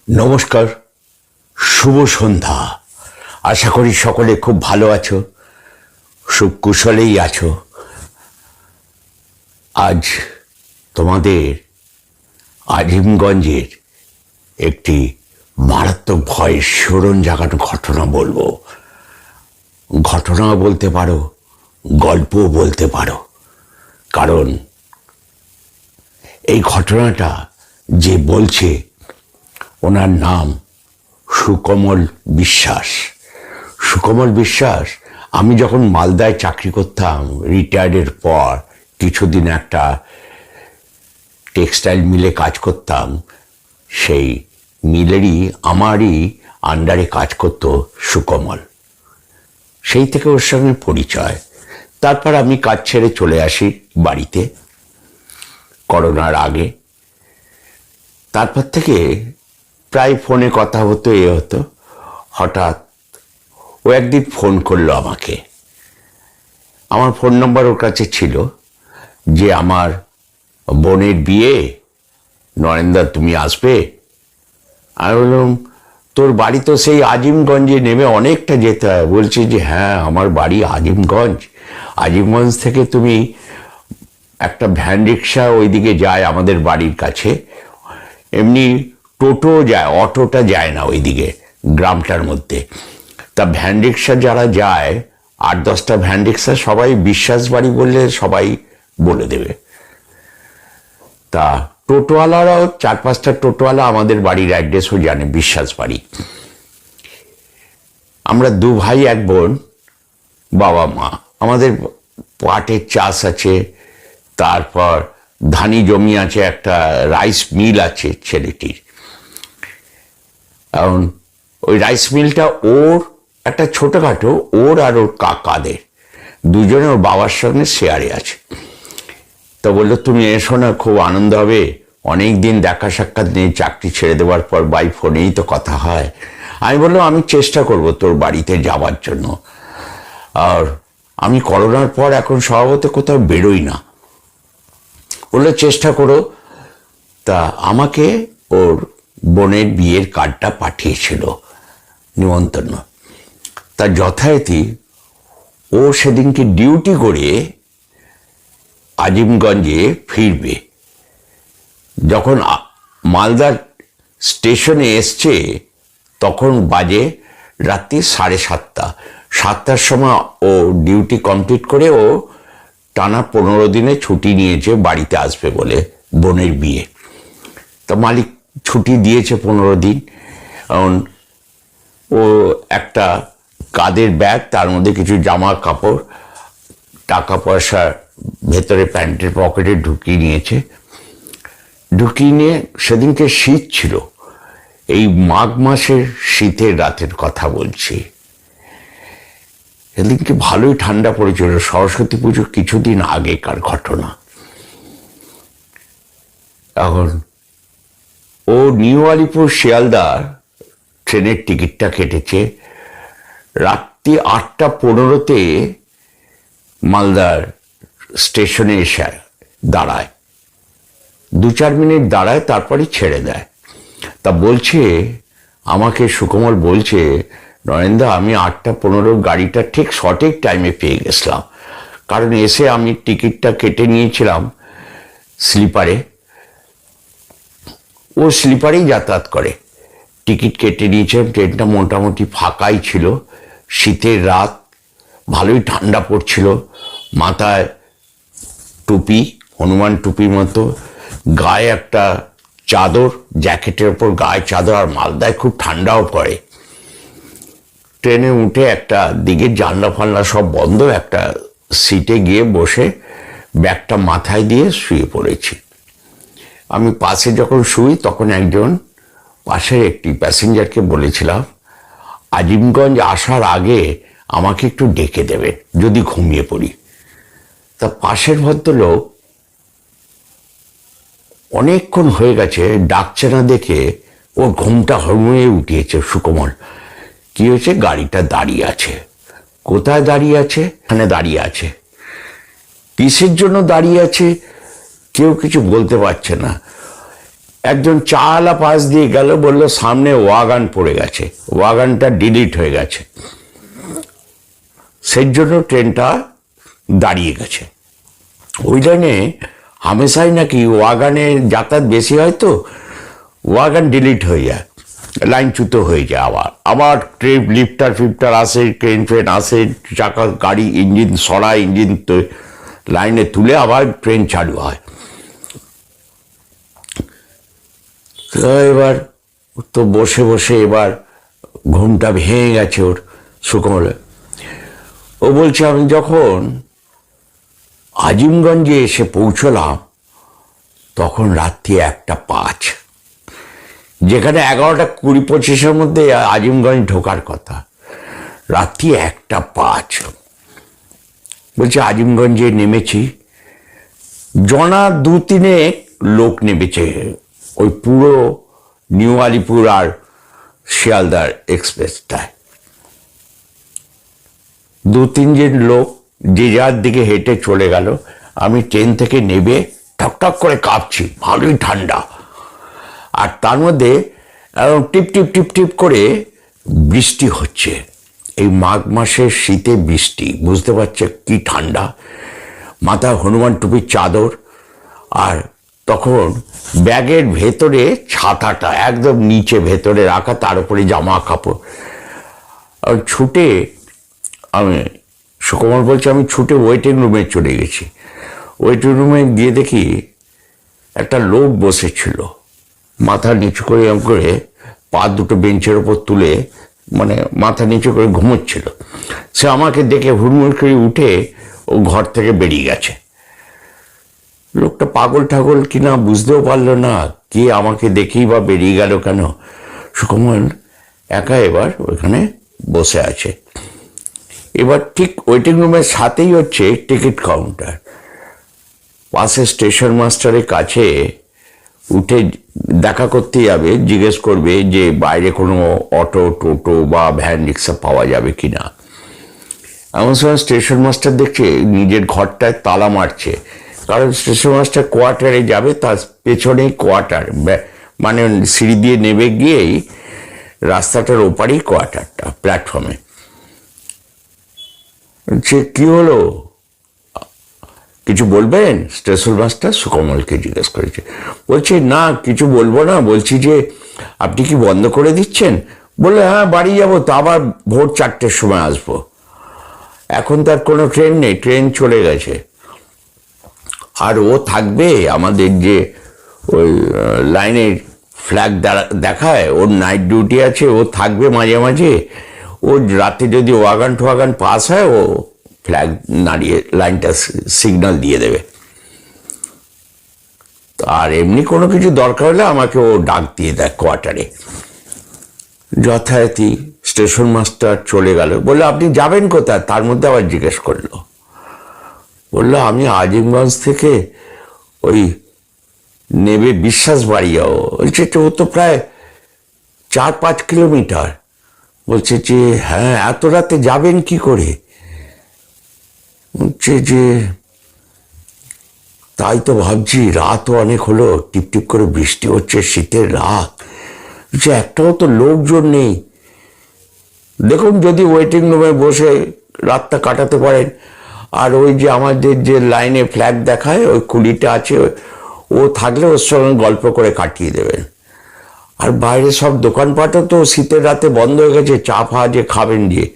নমস্কার, শুভ সন্ধ্যা। আশা করি সকলে খুব ভালো আছো, সুকুশলেই আছো। আজ তোমাদের আজিমগঞ্জের একটি মারাত্মক ভয়ের শিহরণ জাগানো ঘটনা বলবো। ঘটনা বলতে পারো, গল্পও বলতে পারো, কারণ এই ঘটনাটা যে বলছে ওনার নাম সুকমল বিশ্বাস। সুকমল বিশ্বাস, আমি যখন মালদায় চাকরি করতাম, রিটায়ার্ডের পর কিছুদিন একটা টেক্সটাইল মিলে কাজ করতাম। সেই মিলেরই আমারই আন্ডারে কাজ করত সুকমল। সেই থেকে ওর সঙ্গে পরিচয়। তারপর আমি কাজ ছেড়ে চলে আসি বাড়িতে করোনার আগে। তারপর থেকে প্রায় ফোনে কথা হতো, এ হতো। হঠাৎ ও একদিন ফোন করলো আমাকে। আমার ফোন নম্বর ওর কাছে ছিল, যে আমার বোনের বিয়ে, নরেন্দা তুমি আসবে? আমি বললাম, তোর বাড়ি তো সেই আজিমগঞ্জে, নেমে অনেকটা যেতে হয়। বলছে যে হ্যাঁ, আমার বাড়ি আজিমগঞ্জ। আজিমগঞ্জ থেকে তুমি একটা ভ্যান রিক্সা ওইদিকে যায় আমাদের বাড়ির কাছে, এমনি টোটো যায়, অটোটা যায় না ওইদিকে গ্রামটার মধ্যে। তা ভ্যান রিক্সা যারা যায়, 8-10টা ভ্যান রিক্সা, সবাই বিশ্বাস বাড়ি বললে সবাই বলে দেবে। তা টোটোওয়ালারাও 4-5টা টোটোওয়ালা আমাদের বাড়ির অ্যাড্রেসও জানে, বিশ্বাস বাড়ি। আমরা 2 ভাই 1 বোন, বাবা মা। আমাদের পাটের চাষ আছে, তারপর ধানি জমি আছে, একটা রাইস মিল আছে ছেলেটির। কারণ ওই রাইস মিলটা ওর একটা ছোটখাটো, ওর আর ওর কাকাদের দুজনে ওর বাবার সঙ্গে শেয়ারে আছে। তো বললো, তুমি এসো না, খুব আনন্দ হবে। অনেক দিন দেখা সাক্ষাৎ নেই, চাকরি ছেড়ে দেওয়ার পর বাই ফোনেই তো কথা হয়। আমি বললাম, আমি চেষ্টা করব তোর বাড়িতে যাওয়ার জন্য। আর আমি করোনার পর এখন স্বভাবত কোথাও বেরোই না। বললো চেষ্টা করো। তা আমাকে ওর বোনের বিয়ের কার্ডটা পাঠিয়েছিল, নিমন্ত্রণ। তা যথারীতি ও সেদিনকে ডিউটি করে আজিমগঞ্জে ফিরবে। যখন মালদার স্টেশনে এসছে, তখন বাজে রাত্রি 7:30। 7টার সময় ও ডিউটি কমপ্লিট করে ও টানা 15 দিনে ছুটি নিয়েছে বাড়িতে আসবে বলে, বোনের বিয়ে। তা মালিক ছুটি দিয়েছে 15 দিন। কারণ ও একটা কাঁধের ব্যাগ, তার মধ্যে কিছু জামা কাপড়, টাকা পয়সা ভেতরে প্যান্টের পকেটে ঢুকিয়ে নিয়েছে। ঢুকিয়ে নিয়ে, সেদিনকে শীত ছিল, এই মাঘ মাসের শীতের রাতের কথা বলছি। সেদিনকে ভালোই ঠান্ডা পড়েছিল, সরস্বতী পুজোর কিছুদিন আগেকার ঘটনা। এখন ও নিউ আলিপুর শিয়ালদার ট্রেনের টিকিটটা কেটেছে। রাত্রি 8:15-তে মালদার স্টেশনে এসে দাঁড়ায়। 2-4 মিনিট দাঁড়ায়, তারপরে ছেড়ে দেয়। তা বলছে আমাকে, সুকমল বলছে, নরেন্দা, আমি 8:15 গাড়িটা ঠিক সঠিক টাইমে পেয়ে গেছিলাম। কারণ এসে আমি টিকিটটা কেটে নিয়েছিলাম স্লিপারে। ও স্লিপারেই যাতায়াত করে, টিকিট কেটে নিয়েছে। ট্রেনটা মোটামুটি ফাঁকাই ছিল, শীতের রাত, ভালোই ঠান্ডা পড়ছিল। মাথায় টুপি, হনুমান টুপির মতো, গায়ে একটা চাদর, জ্যাকেটের ওপর গায়ে চাদর। আর মালদায় খুব ঠান্ডাও পড়ে। ট্রেনে উঠে একটা দিকে জানলা ফানলা সব বন্ধ, একটা সিটে গিয়ে বসে ব্যাগটা মাথায় দিয়ে শুয়ে পড়েছি। আমি পাশে যখন শুই, তখন একজন পাশের একটি প্যাসেঞ্জারকে বলেছিলাম, আজিমগঞ্জ আসার আগে আমাকে একটু ডেকে দেবে যদি ঘুমিয়ে পড়ি। তা পাশের ভদ্রলোক অনেকক্ষণ হয়ে গেছে ডাকছে না দেখে ওর ঘুমটা হড়মড়িয়ে উঠিয়েছে। সুকমল, কি হয়েছে? গাড়িটা দাঁড়িয়ে আছে। কোথায় দাঁড়িয়ে আছে? এখানে দাঁড়িয়ে আছে। কিসের জন্য দাঁড়িয়ে আছে কেউ কিছু বলতে পারছে না। একজন চালা পাশ দিয়ে গেল, বলল সামনে ওয়াগান পড়ে গেছে, ওয়াগানটা ডিলিট হয়ে গেছে, সেই জন্য ট্রেনটা দাঁড়িয়ে গেছে। ওই লাইনে হামেশাই নাকি ওয়াগানে যাতায়াত বেশি হয়, তো ওয়াগান ডিলিট হয়ে যায়, লাইনচ্যুত হয়ে যায়। আবার আবার ট্রেন লিফটার ফিফটার আসে, ট্রেন ফ্রেন আসে, চাকা গাড়ি ইঞ্জিন সরায়, ইঞ্জিন লাইনে তুলে আবার ট্রেন চালু হয়। এবার তো বসে বসে এবার ঘুমটা ভেঙে গেছে ওর, সুকমলে। ও বলছে আমি যখন আজিমগঞ্জে এসে পৌঁছলাম তখন রাত্রি 1:05, যেখানে 11:20-25 মধ্যে আজিমগঞ্জ ঢোকার কথা, রাত্রি 1:05। বলছে আজিমগঞ্জে নেমেছি, জনা 2-3 লোক নেমেছে ওই পুরো নিউ আলিপুর আর শিয়ালদার এক্সপ্রেসটায়। 2-3 জন লোক যে যার দিকে হেঁটে চলে গেল। আমি ট্রেন থেকে নেবে ঠকঠক করে কাঁপছি, ভালোই ঠান্ডা, আর তার মধ্যে টিপ টিপ টিপ টিপ করে বৃষ্টি হচ্ছে। এই মাঘ মাসের শীতে বৃষ্টি, বুঝতে পারছে কি ঠান্ডা। মাথায় হনুমান টুপির চাদর, আর তখন ব্যাগের ভেতরে ছাতাটা একদম নিচে ভেতরে রাখা, তার উপরে জামা কাপড়। আর ছুটে আমি, সুকুমার বলছে, আমি ছুটে ওয়েটিং রুমে চলে গেছি। ওয়েটিং রুমে গিয়ে দেখি একটা লোক বসেছিল, মাথা নিচু করে এরকম করে পা দুটো বেঞ্চের ওপর তুলে, মানে মাথা নিচু করে ঘুমোচ্ছিল। সে আমাকে দেখে হুড়মুড় করে উঠে ও ঘর থেকে বেরিয়ে গেছে। লোকটা পাগল ঠাগল কিনা বুঝতেও পারলো না, কে আমাকে দেখেই বা বেরিয়ে গেল কেন। সুকুমার একা এবার ওইখানে বসে আছে। এবার ঠিক ওয়েটিং রুমের সাথেই হচ্ছে টিকিট কাউন্টার। পাশে স্টেশন মাস্টারের কাছে উঠে দেখা করতে যাবে, জিজ্ঞেস করবে যে বাইরে কোনো অটো টোটো বা ভ্যান রিক্সা পাওয়া যাবে কিনা। এমন সময় স্টেশন মাস্টার দেখছে নিজের ঘরটায় তালা মারছে, কারণ স্টেশন মাস্টার কোয়ার্টারে যাবে, তার পেছনেই কোয়ার্টার, মানে সিঁড়ি দিয়ে নেমে গিয়েই রাস্তাটার ওপারেই কোয়ার্টারটা, প্ল্যাটফর্মে। সে কি হলো, কিছু বলবেন? স্টেশন মাস্টার সুকমলকে জিজ্ঞেস করেছে। বলছে না, কিছু বলবো না, বলছি যে আপনি কি বন্ধ করে দিচ্ছেন? বললে হ্যাঁ, বাড়ি যাবো তো, আবার ভোর 4টের সময় আসবো। এখন তার কোনো ট্রেন নেই, ট্রেন চলে গেছে। আর ও থাকবে আমাদের যে ওই লাইনের ফ্ল্যাগ দেখায়, ওর নাইট ডিউটি আছে, ও থাকবে মাঝে মাঝে। ও রাতে যদি ওয়াগান টোয়াগান পাস হয়, ও ফ্ল্যাগ নাড়িয়ে লাইনটা সিগন্যাল দিয়ে দেবে। আর এমনি কোনো কিছু দরকার হলে আমাকে ও ডাক দিয়ে দেয় কোয়ার্টারে। যথারীতি স্টেশন মাস্টার চলে গেল। বললো আপনি যাবেন কোথায়? তার মধ্যে আবার জিজ্ঞেস করলো। বললো আমি আজিমগঞ্জ থেকে ওই নেবে বিশ্বাস বাড়ি যাবো। বলছে ও তো প্রায় 4-5 কিলোমিটার। বলছে যে হ্যাঁ, এত রাতে যাবেন কি করে? বলছে যে তাই তো ভাবছি, রাতও অনেক হলো, টিপ টিপ করে বৃষ্টি হচ্ছে, শীতের রাত, যে একটাও তো লোকজন নেই। দেখুন যদি ওয়েটিং রুমে বসে রাতটা কাটাতে পারেন, আর ওই যে আমাদের যে লাইনে ফ্ল্যাগ দেখায় ওই কুলিটা আছে, ও থাকলে ওর সঙ্গে গল্প করে কাটিয়ে দেবেন। আর বাইরে সব দোকানপাটও তো শীতের রাতে বন্ধ হয়ে গেছে, চা ফা যে খাবেন দিয়ে।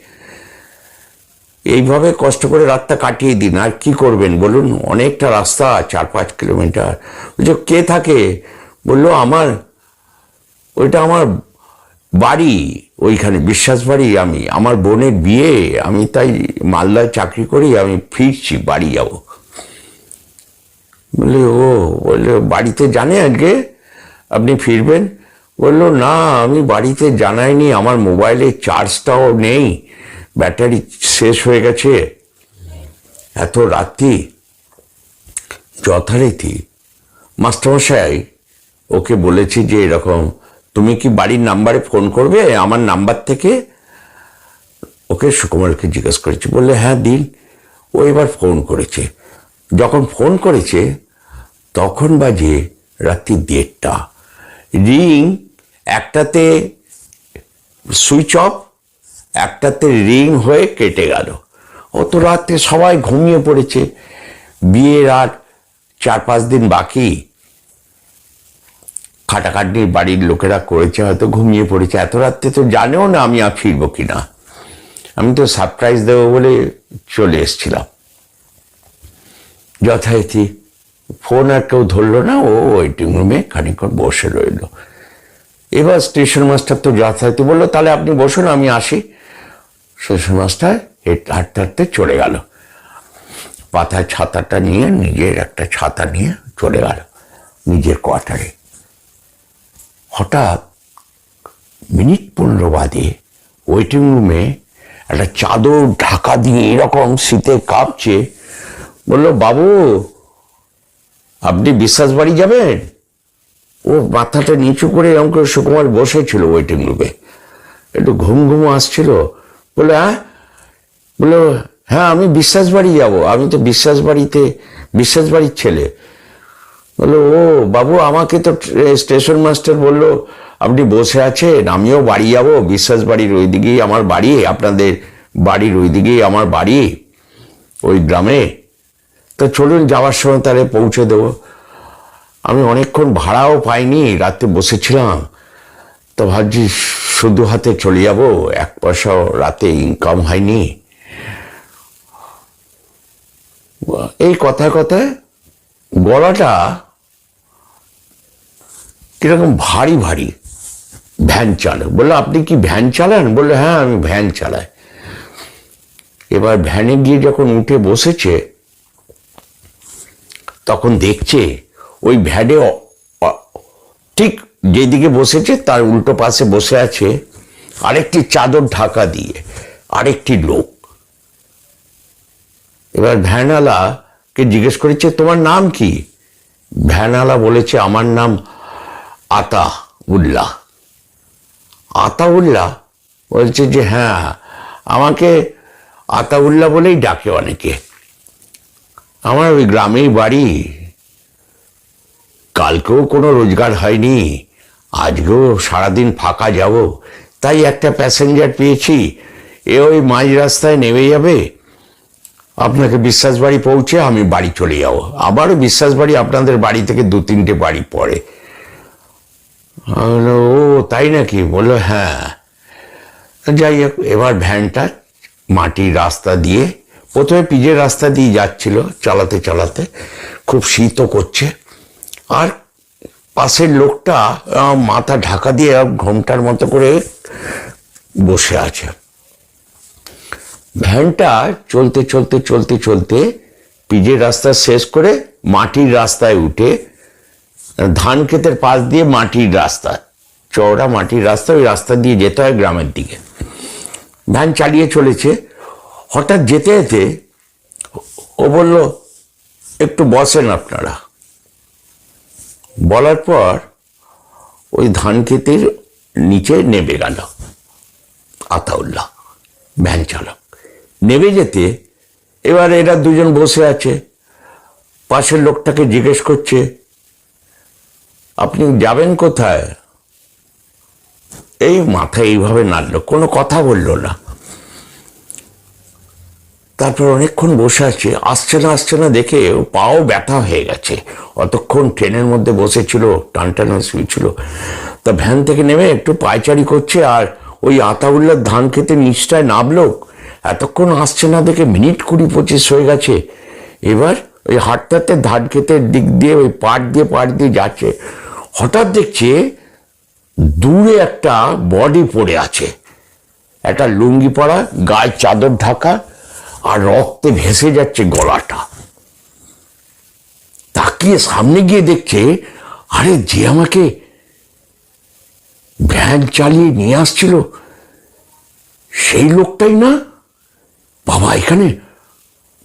এইভাবে কষ্ট করে রাতটা কাটিয়ে দিন, আর কি করবেন বলুন? অনেকটা রাস্তা, 4-5 কিলোমিটার। বলছে কে থাকে? বললো ওইটা আমার বাড়ি, ওইখানে বিশ্বাস বাড়ি। আমার বোনের বিয়ে, আমি তাই মালদায় চাকরি করি, আমি ফিরছি, বাড়ি যাব। বললে বললো বাড়িতে জানে আজকে আপনি ফিরবেন? বললো না, আমি বাড়িতে জানাইনি, আমার মোবাইলে চার্জটাও নেই, ব্যাটারি শেষ হয়ে গেছে। এত রাত্রি। যথারীতি মাস্টারমশাই ওকে বলেছি যে এরকম, তুমি কি বাড়ির নাম্বারে ফোন করবে আমার নাম্বার থেকে? ওকে সুকুমারকে জিজ্ঞেস করেছি। বললে হ্যাঁ দিন। ও এবার ফোন করেছে। যখন ফোন করেছে তখন বাজে রাত্রি 1:30। রিং একটাতে সুইচ অফ, একটাতে রিং হয়ে কেটে গেল। অত রাত্রে সবাই ঘুমিয়ে পড়েছে, বিয়ের আর 4-5 দিন বাকি। খাটাখাটনি বাড়ির লোকেরা করেছে, হয়তো ঘুমিয়ে পড়েছে। এত রাত্রে তো জানেও না আমি আর ফিরবো কিনা। আমি তো সারপ্রাইজ দেবো বলে চলে এসেছিলাম। যথারীতি ফোন আর কেউ ধরলো না, ও ওয়েটিং রুমে খানিকক্ষণ বসে রইল। এবার স্টেশন মাস্টার তো যথারীতি বললো, তাহলে আপনি বসুন, আমি আসি। স্টেশন মাস্টার হাঁটতে হাঁটতে চলে গেল, পাতায় ছাতাটা নিয়ে, নিজের একটা ছাতা নিয়ে চলে গেল নিজের কোয়ার্টারে। হঠাৎ মিনিট 15 বাদে ওয়েটিং রুমে একটা চাদর ঢাকা দিয়ে এরকম শীতে কাঁপছে, বললো, বাবু আপনি বিশ্বাস বাড়ি যাবেন? ও মাথাটা নিচু করে এরকম করে সুকুমার বসেছিল ওয়েটিং রুমে, একটু ঘুম ঘুম আসছিল। বলে হ্যাঁ, বললো হ্যাঁ আমি বিশ্বাস বাড়ি যাবো, আমি তো বিশ্বাস বাড়ির ছেলে। বললো ও বাবু, আমাকে তো স্টেশন মাস্টার বললো আপনি বসে আছেন, আমিও বাড়ি যাবো, বিশ্বাস বাড়ির ওই দিকেই আমার বাড়ি, আপনাদের বাড়ির ওই দিকেই আমার বাড়ি, ওই গ্রামে। তো চলুন যাওয়ার সময় তাহলে পৌঁছে দেবো। আমি অনেকক্ষণ ভাড়াও পাইনি, রাতে বসেছিলাম, তো ভাবছি শুধু হাতে চলে যাবো, 1 পয়সাও রাতে ইনকাম হয়নি। এই কথায় কথায় গলাটা কিরকম ভারী ভারী। ভ্যান চালক বললো, আপনি কি ভ্যান চালান? বললো হ্যাঁ আমি ভ্যান চালাই। এবার ভ্যানে গিয়ে যখন উঠে বসেছে, তখন দেখছে ওই ভ্যানে ঠিক যেদিকে বসেছে তার উল্টো পাশে বসে আছে আরেকটি চাদর ঢাকা দিয়ে আরেকটি লোক। এবার ভ্যানওয়ালাকে জিজ্ঞেস করেছে, তোমার নাম কি? ভ্যানওয়ালা বলেছে, আমার নাম আতাউল্লাহ। আতাউল্লাহ বলছে যে হ্যাঁ, আমাকে আতাউল্লাহ বলেই ডাকে অনেকে, আমার ওই গ্রামেই বাড়ি, কালকেও কোনো রোজগার হয়নি, আজকেও সারাদিন ফাঁকা যাব, তাই একটা প্যাসেঞ্জার পেয়েছি, এ ওই মাঝ রাস্তায় নেমে যাবে, আপনাকে বিশ্বাস বাড়ি পৌঁছে আমি বাড়ি চলে যাবো। আবারও বিশ্বাস বাড়ি আপনাদের বাড়ি থেকে 2-3টে বাড়ি পড়ে। ও তাই নাকি? বললো হ্যাঁ। যাই হোক, এবার ভ্যানটা মাটির রাস্তা দিয়ে, প্রথমে পিচের রাস্তা দিয়ে যাচ্ছিল, চালাতে চালাতে খুব শীতও করছে, আর পাশের লোকটা মাথা ঢাকা দিয়ে ঘোমটার মতো করে বসে আছে। ভ্যানটা চলতে চলতে চলতে চলতে পিচের রাস্তা শেষ করে মাটির রাস্তায় উঠে, ধান ক্ষেতের পাশ দিয়ে মাটির রাস্তা, চওড়া মাটির রাস্তা, ওই রাস্তা দিয়ে যেতে হয় গ্রামের দিকে। ভ্যান চালিয়ে চলেছে, হঠাৎ যেতে যেতে ও বলল, একটু বসেন আপনারা। বলার পর ওই ধান ক্ষেতের নিচে নেমে গেল আতাউল্লাহ, ভ্যান চালক। নেমে যেতে এবার এরা দুজন বসে আছে, পাশের লোকটাকে জিজ্ঞেস করছে, আপনি যাবেন কোথায়? এই মাথা এইভাবে নাড়ল, কোনো কথা বললো না। তারপর অনেকক্ষণ বসে আছে, আসছে না দেখে পাও ব্যথা হয়ে গেছে, অতক্ষণ ট্রেনের মধ্যে বসেছিল, টানটানা শুয়েছিল। তা ভ্যান থেকে নেমে একটু পায়চারি করছে, আর ওই আতাউল্লাহ ধান খেতে নিচটায় নামলো, এতক্ষণ আসছে না দেখে মিনিট 20-25 হয়ে গেছে। এবার ওই হাঁটতে হাঁটতে ধান খেতের দিক দিয়ে ওই পাড় দিয়ে যাচ্ছে, হঠাৎ দেখছে দূরে একটা বডি পড়ে আছে, একটা লুঙ্গি পরা, গায়ে চাদর ঢাকা, আর রক্তে ভেসে যাচ্ছে গলাটা। তাকিয়ে সামনে গিয়ে দেখছে, আরে যে আমাকে ভ্যান চালিয়ে নিয়ে আসছিল সেই লোকটাই না, বাবা এখানে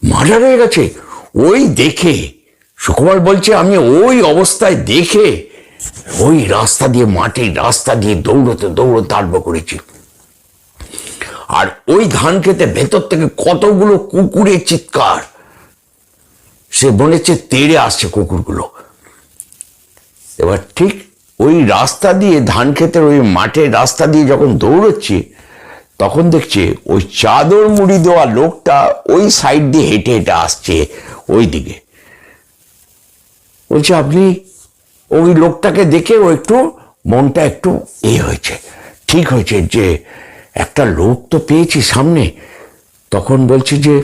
মার্ডার হয়ে গেছে। ওই দেখে সুকুমার বলছে, আমি ওই অবস্থায় দেখে ওই রাস্তা দিয়ে, মাটির রাস্তা দিয়ে দৌড়তে আরম্ভ করেছি, আর ওই ধান খেতে ভেতর থেকে কতগুলো কুকুরের চিৎকার, সে মনে হচ্ছে তেড়ে আসছে কুকুরগুলো। এবার ঠিক ওই রাস্তা দিয়ে, ধান ক্ষেতের ওই মাঠের রাস্তা দিয়ে যখন দৌড়চ্ছি, তখন দেখছে ওই চাদর মুড়ি দেওয়া লোকটা ওই সাইড দিয়ে হেঁটে হেঁটে আসছে ওই দিকে। বলছে আপনি, ওই লোকটাকে দেখে ও একটু মনটা একটু হয়েছে, ঠিক হয়েছে যে একটা লোক তো পেয়েছি সামনে। তখন বলছে যে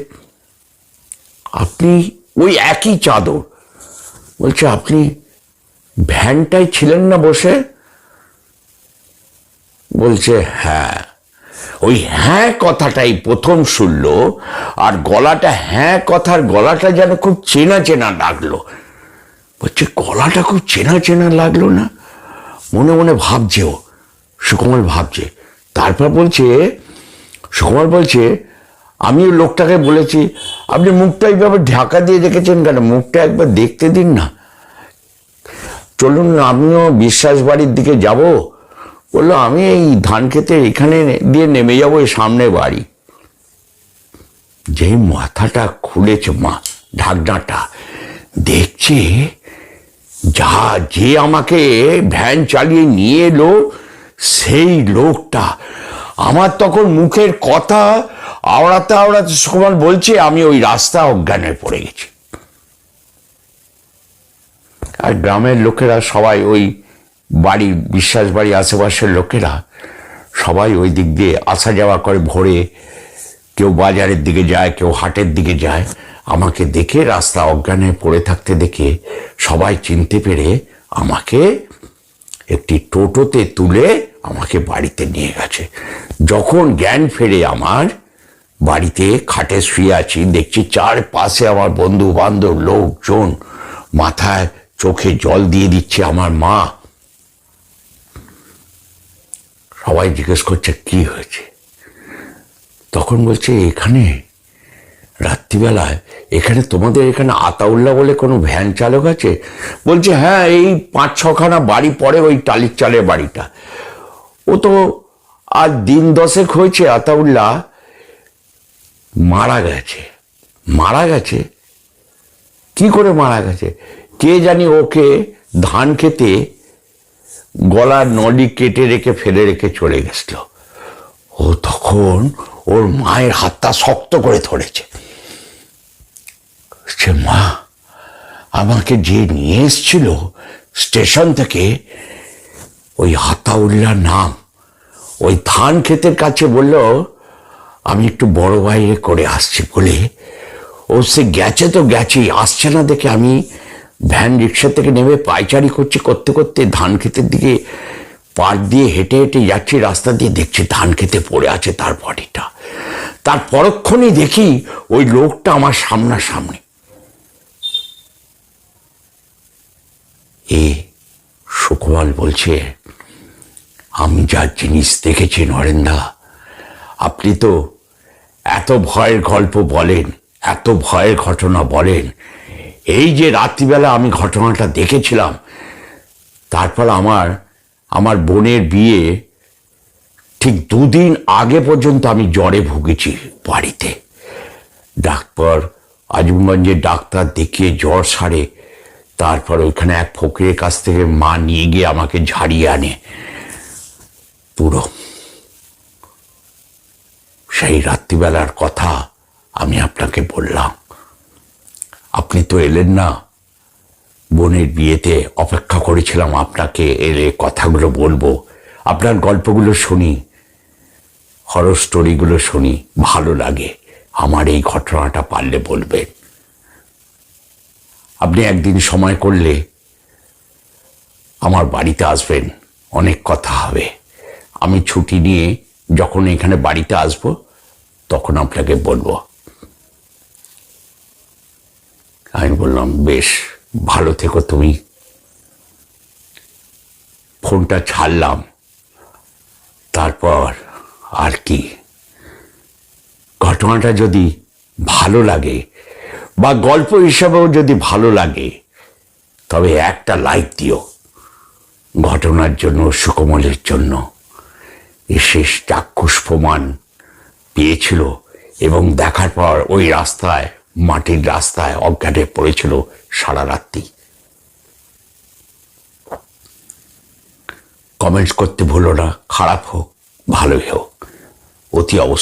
আপনি ওই একই চাদর, বলছে আপনি ভ্যানটাই ছিলেন না বসে? বলছে হ্যাঁ। ওই হ্যাঁ কথাটাই প্রথম শুনলো, আর গলাটা, হ্যাঁ কথার গলাটা যেন খুব চেনা চেনা লাগলো। বলছে গলাটা খুব চেনা চেনা লাগলো না? মনে মনে ভাবছে ও, সুকুমার ভাবছে। তারপর বলছে, সুকুমার বলছে আমি ওই লোকটাকে বলেছি আপনি মুখটা এইভাবে ঢাকা দিয়ে রেখেছেন কেন, মুখটা একবার দেখতে দিন না, চলুন আমিও বিশ্বাস বাড়ির দিকে যাব। বললো আমি এই ধান খেতে এখানে দিয়ে নেমে যাবো, এই সামনে বাড়ি। যেই মাথাটা খুলেছে ঢাকনাটা, দেখছে যে আমাকে ভ্যান চালিয়ে নিয়ে এলো সেই লোকটা। আমার তখন মুখের কথা আওড়াতে আওড়াতে সুকুমার বলছে আমি ওই রাস্তা অজ্ঞান হয়ে পড়ে গেছি। আর গ্রামের লোকেরা সবাই, ওই বাড়ির বিশ্বাস বাড়ি আশেপাশের লোকেরা সবাই ওই দিক দিয়ে আসা যাওয়া করে ভোরে, কেউ বাজারের দিকে যায়, কেউ হাটের দিকে যায়। আমাকে দেখে রাস্তা অজ্ঞানে পড়ে থাকতে দেখে সবাই চিনতে পেরে আমাকে একটি টোটোতে তুলে আমাকে বাড়িতে নিয়ে গেছে। যখন জ্ঞান ফেরে আমার, বাড়িতে খাটে শুয়ে আছি, দেখছি চারপাশে আমার বন্ধু বান্ধব লোকজন, মাথায় চোখে জল দিয়ে দিচ্ছে আমার মা। সবাই জিজ্ঞেস করছে কি হয়েছে। তখন বলছে এখানে রাত্রিবেলায়, এখানে তোমাদের এখানে আতাউল্লাহ বলে কোনো ভ্যান চালক আছে? বলছে হ্যাঁ, এই 5-6খানা বাড়ি পরে ওই টালির চালের বাড়িটা। ও তো আজ দিন 10 হয়েছে আতাউল্লাহ মারা গেছে। মারা গেছে? কি করে মারা গেছে? কে জানি ওকে ধান খেতে গলার নলি কেটে রেখে ফেলে রেখে চলে গেছিল। ও তখন ওর মায়ের হাতটা শক্ত করে ধরেছে। সে মা, আমাকে যে নিয়ে এসছিল স্টেশন থেকে, ওই আতাউল্লাহ নাম, ওই ধান ক্ষেতের কাছে বলল আমি একটু বড় বাইরে করে আসছি বলে, ও সে গেছে তো গেছেই, আসছে না দেখে আমি ভ্যান রিক্সা থেকে নেমে পায়চারি করতে করতে ধান ক্ষেতের দিকে পাড় দিয়ে হেঁটে হেঁটে যাচ্ছি, রাস্তা দিয়ে দেখছি ধান খেতে পড়ে আছে তার বডিটা। তার পরক্ষণেই দেখি ওই লোকটা আমার সামনাসামনি। সুকুমার বলছে আমি যা জিনিস দেখেছি নরেন্দা, আপনি তো এত ভয়ের গল্প বলেন, এত ভয়ের ঘটনা বলেন, এই যে রাত্রিবেলা আমি ঘটনাটা দেখেছিলাম, তারপর আমার বোনের বিয়ে ঠিক 2 দিন আগে পর্যন্ত আমি জ্বরে ভুগেছি বাড়িতে। ডাক্তার আজমগঞ্জের ডাক্তার দেখিয়ে জ্বর সারে, তারপর ওইখানে এক ফকিরের কাছ থেকে মা নিয়ে গিয়ে আমাকে ঝাড়িয়ে আনে। পুরো সেই রাত্রিবেলার কথা আমি আপনাকে বললাম। আপনি তো এলেন না, বোনের বিয়েতে অপেক্ষা করেছিলাম আপনাকে এলে কথাগুলো বলবো, আপনার গল্পগুলো শুনি, হরর স্টোরিগুলো শুনি, ভালো লাগে। আমার এই ঘটনাটা পারলে বলবেন। আপনি একদিন সময় করলে আমার বাড়িতে আসবেন, অনেক কথা হবে। আমি ছুটি নিয়ে যখন এখানে বাড়িতে আসব তখন আপনাকে বলবো। আমি বললাম বেশ, ভালো থেকো তুমি। ফোনটা ছাড়লাম। তারপর আর কি, ঘটনাটা যদি ভালো লাগে বা গল্প হিসাবেও যদি ভালো লাগে, তবে একটা লাইক দিও। ঘটনার জন্য, সুকোমলের জন্য। শেষ চাক্ষুষ প্রমাণ পেয়েছিল এবং দেখার পর ওই রাস্তায়, মাটির রাস্তায় অজ্ঞানে পড়েছিল সারা রাত্রি। কমেন্টস করতে ভুলো না, খারাপ হোক ভালোই হোক, অতি অবশ্যই